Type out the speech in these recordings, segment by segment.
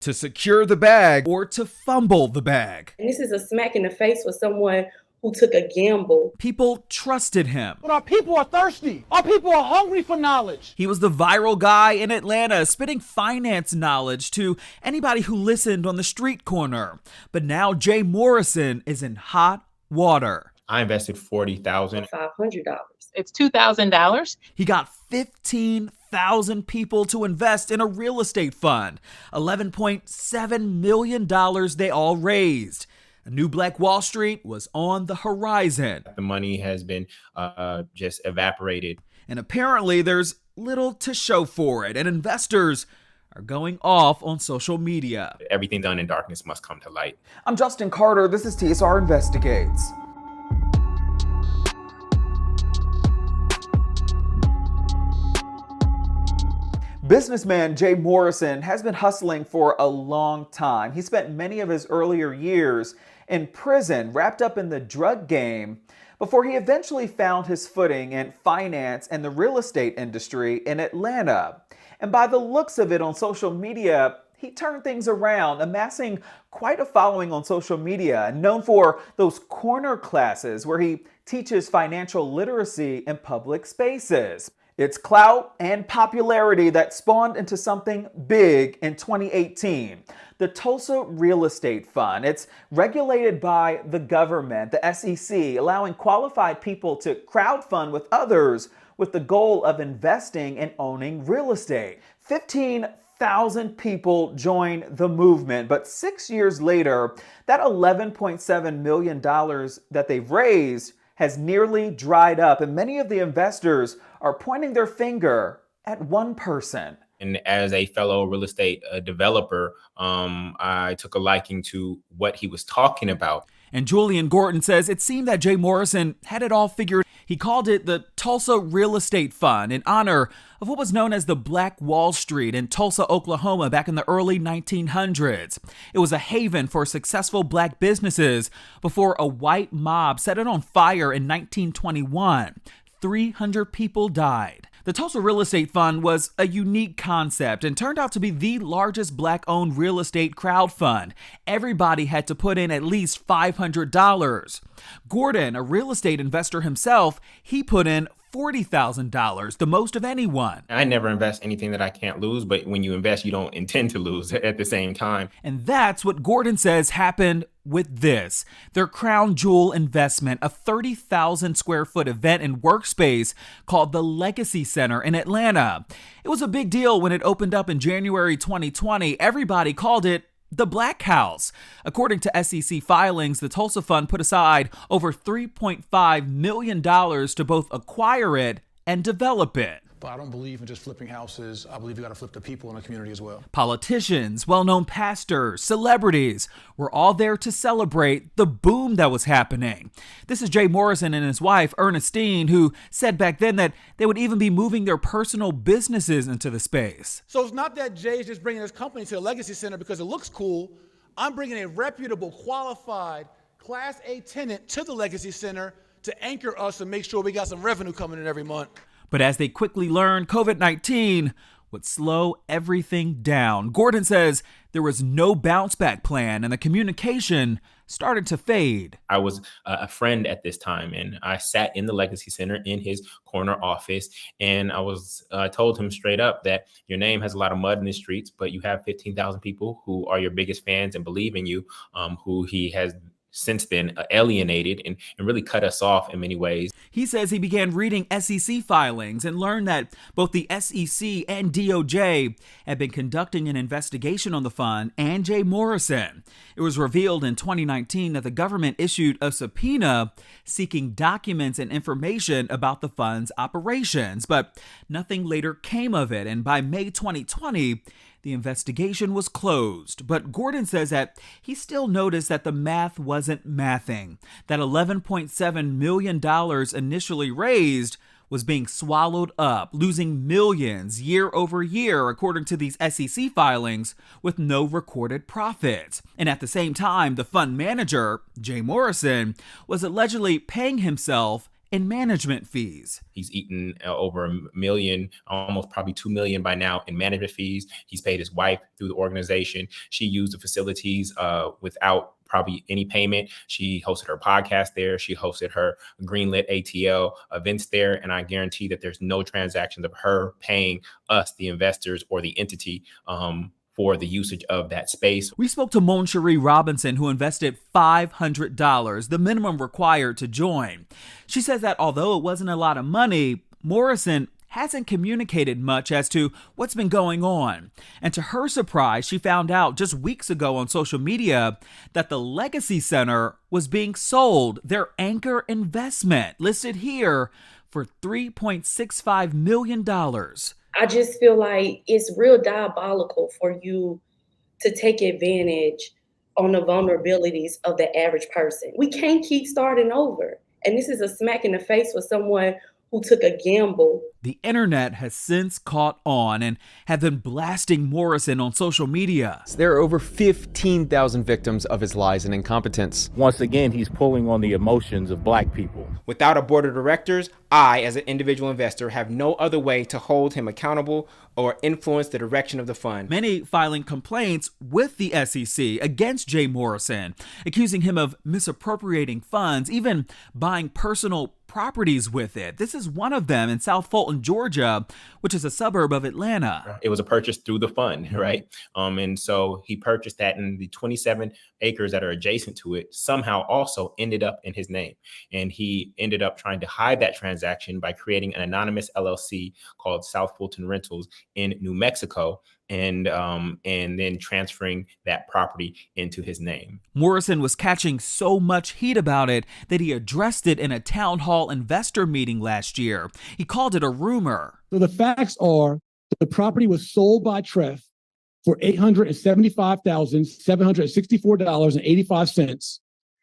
to secure the bag, or to fumble the bag. And this is a smack in the face for someone who took a gamble. People trusted him. But our people are thirsty. Our people are hungry for knowledge. He was the viral guy in Atlanta, spitting finance knowledge to anybody who listened on the street corner. But now Jay Morrison is in hot water. I invested $40,000. $500. It's $2,000. He got 15,000 people to invest in a real estate fund. $11.7 million they all raised. A new Black Wall Street was on the horizon. The money has been just evaporated. And apparently there's little to show for it, and investors are going off on social media. Everything done in darkness must come to light. I'm Justin Carter. This is TSR Investigates. Businessman Jay Morrison has been hustling for a long time. He spent many of his earlier years in prison, wrapped up in the drug game, before he eventually found his footing in finance and the real estate industry in Atlanta. And by the looks of it on social media, he turned things around, amassing quite a following on social media, and known for those corner classes where he teaches financial literacy in public spaces. It's clout and popularity that spawned into something big in 2018. The Tulsa Real Estate Fund. It's regulated by the government, the SEC, allowing qualified people to crowdfund with others with the goal of investing and owning real estate. 15,000 people joined the movement, but 6 years later, that $11.7 million that they've raised has nearly dried up, and many of the investors are pointing their finger at one person. And as a fellow real estate developer, I took a liking to what he was talking about. And Julian Gordon says it seemed that Jay Morrison had it all figured. He called it the Tulsa Real Estate Fund in honor of what was known as the Black Wall Street in Tulsa, Oklahoma back in the early 1900s. It was a haven for successful black businesses before a white mob set it on fire in 1921. 300 people died. The Tulsa Real Estate Fund was a unique concept and turned out to be the largest black-owned real estate crowd fund. Everybody had to put in at least $500. Gordon, a real estate investor himself, he put in $40,000, the most of anyone. I never invest anything that I can't lose, but when you invest, you don't intend to lose at the same time. And that's what Gordon says happened with this. Their crown jewel investment, a 30,000 square foot event and workspace called the Legacy Center in Atlanta. It was a big deal when it opened up in January 2020. Everybody called it the Black House. According to SEC filings, the Tulsa Fund put aside over $3.5 million to both acquire it and develop it. But I don't believe in just flipping houses. I believe you got to flip the people in the community as well. Politicians, well-known pastors, celebrities were all there to celebrate the boom that was happening. This is Jay Morrison and his wife, Ernestine, who said back then that they would even be moving their personal businesses into the space. So it's not that Jay's just bringing his company to the Legacy Center because it looks cool. I'm bringing a reputable, qualified, Class A tenant to the Legacy Center to anchor us and make sure we got some revenue coming in every month. But as they quickly learned, COVID-19 would slow everything down. Gordon says there was no bounce back plan and the communication started to fade. I was a friend at this time, and I sat in the Legacy Center in his corner office, and I told him straight up that your name has a lot of mud in the streets, but you have 15,000 people who are your biggest fans and believe in you, who he has since then alienated and really cut us off in many ways. He says he began reading SEC filings and learned that both the SEC and DOJ had been conducting an investigation on the fund and Jay Morrison. It was revealed in 2019 that the government issued a subpoena seeking documents and information about the fund's operations, but nothing later came of it. And by May 2020, the investigation was closed, but Gordon says that he still noticed that the math wasn't mathing. That $11.7 million initially raised was being swallowed up, losing millions year over year, according to these SEC filings, with no recorded profits. And at the same time, the fund manager, Jay Morrison, was allegedly paying himself in management fees. He's eaten over $1 million, almost probably $2 million by now in management fees. He's paid his wife through the organization. She used the facilities without probably any payment. She hosted her podcast there. She hosted her greenlit ATL events there. And I guarantee that there's no transactions of her paying us, the investors or the entity, for the usage of that space. We spoke to Moncherie Robinson, who invested $500, the minimum required to join. She says that although it wasn't a lot of money, Morrison hasn't communicated much as to what's been going on. And to her surprise, she found out just weeks ago on social media that the Legacy Center was being sold, their anchor investment, listed here for $3.65 million. I just feel like it's real diabolical for you to take advantage on the vulnerabilities of the average person. We can't keep starting over. And this is a smack in the face for someone who took a gamble. The internet has since caught on and have been blasting Morrison on social media. There are over 15,000 victims of his lies and incompetence. Once again, he's pulling on the emotions of Black people. Without a board of directors, I, as an individual investor, have no other way to hold him accountable or influence the direction of the fund. Many filing complaints with the SEC against Jay Morrison, accusing him of misappropriating funds, even buying personal properties with it. This is one of them in South Fulton, Georgia, which is a suburb of Atlanta. It was a purchase through the fund, right? And so he purchased that, and the 27 acres that are adjacent to it somehow also ended up in his name. And he ended up trying to hide that transaction by creating an anonymous LLC called South Fulton Rentals in New Mexico, and then transferring that property into his name. Morrison was catching so much heat about it that he addressed it in a town hall investor meeting last year. He called it a rumor. So the facts are the property was sold by Treff for $875,764.85.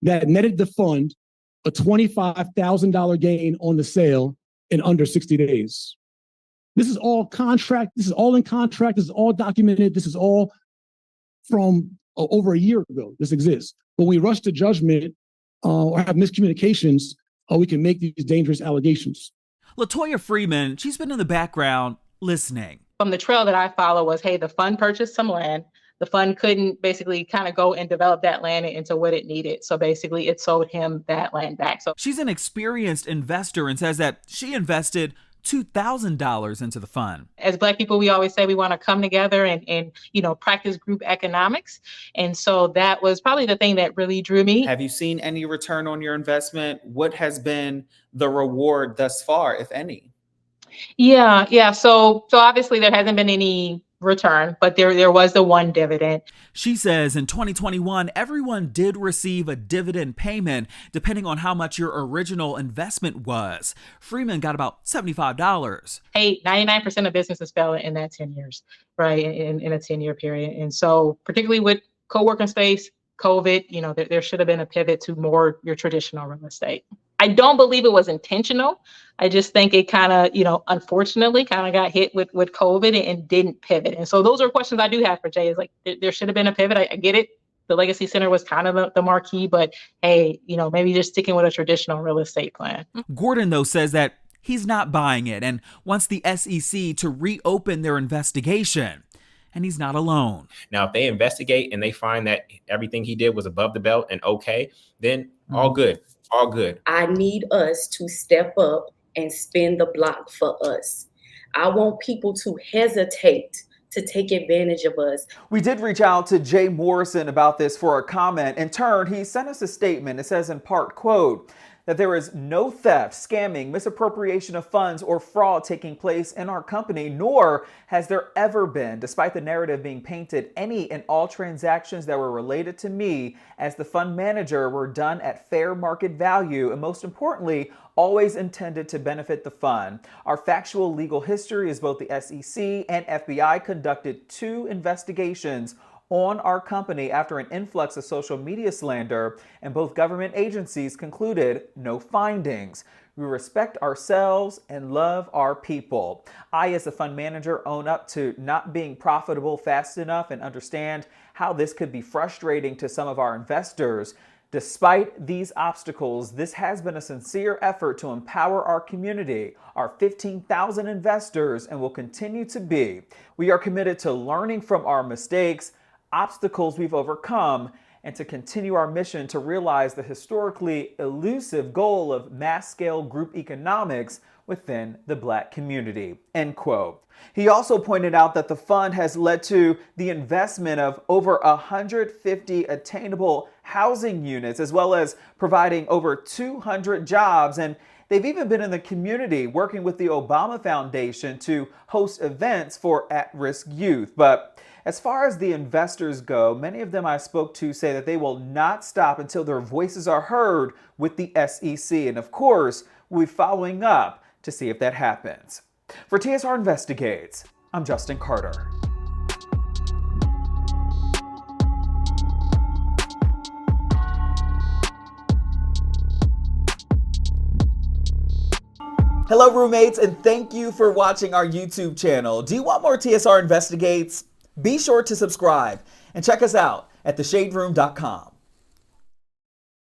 That netted the fund a $25,000 gain on the sale in under 60 days. This is all contract. This is all in contract. This is all documented. This is all from over a year ago. This exists. When we rush to judgment or have miscommunications, we can make these dangerous allegations. LaToya Freeman, she's been in the background listening. From the trail that I follow was, hey, the fund purchased some land. The fund couldn't basically kind of go and develop that land into what it needed. So basically it sold him that land back. So she's an experienced investor and says that she invested $2,000 into the fund. As Black people, we always say we want to come together and practice group economics. And so that was probably the thing that really drew me. Have you seen any return on your investment? What has been the reward thus far, if any? Yeah. So obviously there hasn't been any return, but there was the one dividend. She says in 2021, everyone did receive a dividend payment depending on how much your original investment was. Freeman got about $75. Hey, 99% of businesses fail in that 10 years, right? In a 10-year period. And so particularly with co-working space, COVID, there should have been a pivot to more your traditional real estate. I don't believe it was intentional. I just think it kind of, unfortunately kind of got hit with COVID and didn't pivot. And so those are questions I do have for Jay. Is like, there should have been a pivot. I get it. The Legacy Center was kind of the marquee, but hey, maybe just sticking with a traditional real estate plan. Gordon, though, says that he's not buying it and wants the SEC to reopen their investigation. And he's not alone. Now, if they investigate and they find that everything he did was above the belt and okay, then all good. All good. I need us to step up and spin the block for us. I want people to hesitate to take advantage of us. We did reach out to Jay Morrison about this for a comment. In turn, he sent us a statement. It says in part, quote, that there is no theft, scamming, misappropriation of funds, or fraud taking place in our company, nor has there ever been, despite the narrative being painted, any and all transactions that were related to me as the fund manager were done at fair market value, and most importantly, always intended to benefit the fund. Our factual legal history is both the SEC and FBI conducted 2 investigations on our company after an influx of social media slander, and both government agencies concluded no findings. We respect ourselves and love our people. I, as a fund manager, own up to not being profitable fast enough and understand how this could be frustrating to some of our investors. Despite these obstacles, this has been a sincere effort to empower our community, our 15,000 investors, and will continue to be. We are committed to learning from our mistakes, obstacles we've overcome, and to continue our mission to realize the historically elusive goal of mass-scale group economics within the Black community, end quote. He also pointed out that the fund has led to the investment of over 150 attainable housing units, as well as providing over 200 jobs. And they've even been in the community working with the Obama Foundation to host events for at-risk youth. But as far as the investors go, many of them I spoke to say that they will not stop until their voices are heard with the SEC. And of course, we'll be following up to see if that happens. For TSR Investigates, I'm Justin Carter. Hello roommates, and thank you for watching our YouTube channel. Do you want more TSR Investigates? Be sure to subscribe and check us out at theshaderoom.com.